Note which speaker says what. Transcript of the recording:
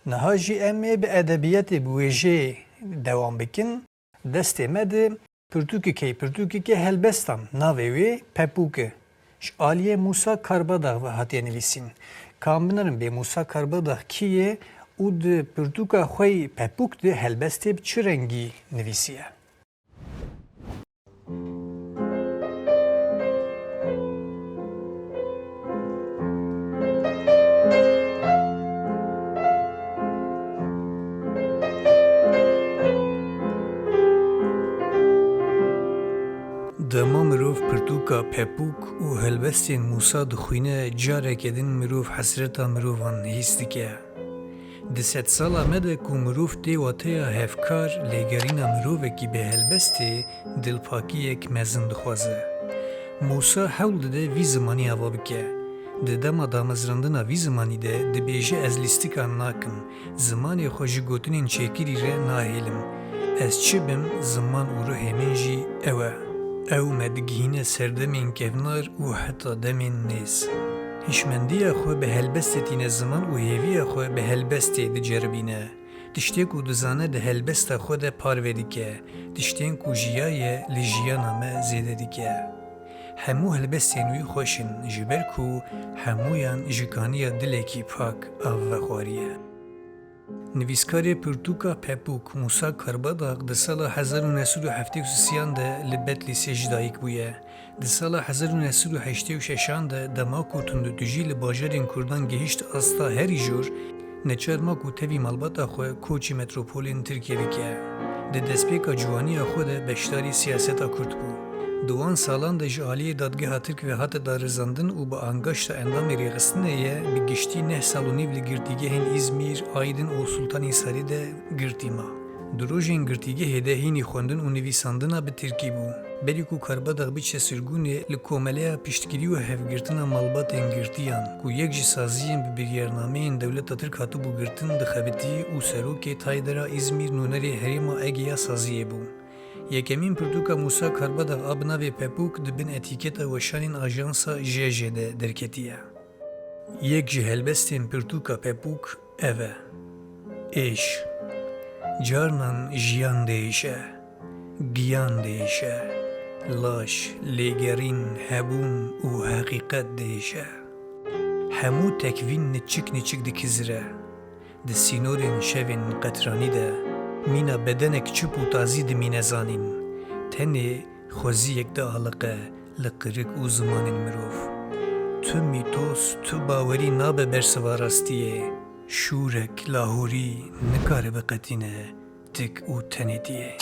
Speaker 1: Niha jî em ê bi edebiyatê bi wêjeyê dewam bikin. Destê me de pirtûkeke helbestan navê wê Pepûk e. Ji aliyê Musa Karbadağ ve hatiye nivîsîn. Kambinerin bê Musa Karbadağ kî ye û di pirtûka xwe Pepûk de helbestê bi çi rengî nivîsiye? Dema mirov pirtûka Pepûk û helbestên Musa dixwîne careke din mirov hesreta mirovan hîs dike. Di sed sala me de ku mirov tê wateya hevkar lêgerîna mirovekî bi helbestê dilpakiyek mezin dixwaze. Musa hewl dide vî zimanî heva bike. Di dema damezrandina vî zimanî de dibêje ez lîstikan nakim, zimanê xwe ji gotinên çêkirî re nahêlim. Ez çi bim ziman û rihê min jî ew e. Ew me digihîne serdemên kevnar û heta demên nêz. Hişmendiya xwe bi helbestê tîne ziman û hêviya xwe bi helbestê diceribîne. Tiştê ku dizane di helbesta xwe de parve dike. Tiştên ku jiyaye li jiyana me zêde dike. Hemû helbestên wî xweş in ji ber ku hemûyan ji kaniya dilekî pak av vexwariye. Nivîskarê pirtûka Pepûk Musa Karbadağ di sala 1973 de li Bedlîsê ji dayîk bûye. Di sala 1986 de dema ku tundutujî li bajarên Kurdan gihîşt asta herî jor, neçarma ku tevî malbata xwe koçî metropolên Tirkiye dike. Di destpêka ciwaniya xwe de beşdarî siyaseta Kurd bû. Di wan salan de ji aliyê dadgeha Tirkiye hate darizandin û bi angaşta endamê rêxistinê ye bi giştî 9 sal û nîv li girtîgehên İzmîr, Aydin û Sultanîsarî de girtîma. Di rojên girtîgehê de hînî xwendin û nivîsandina bi Tirkî bû. Berî ku Karbadağ biçe sirgûnê li komeleya piştgirî û hevgirtina malbatên girtiyan ku yek ji saziyên bi biryarnameyên dewleta Tirk hatibû girtin dixebitî û serokê Taydera İzmîr nûnerê herêma Egeya saziyê bû. Yekemîn pirtûka Musa Karbadağ a bi navê Pepûk di bin etîketa weşanên ajansa JJ de derketiye. Yek ji helbestên pirtûka Pepûk ev e. Êş. Carnan jiyan değişe, giyan değişe, laş, lêgerîn, hebûn û heqîqet değişe. Hemû tekvîn niçik dikizire, di sînorên şevên qetranî de, mîna bedenek çip û tazî dimîne zanîn, tenê xweziyek de aliqe li qirik û zimanên mirov. Tu mîtos, tu bawerî nabe bersiva rastiyê, şûrek lahorî nikare biqetîne tik û tenê diye.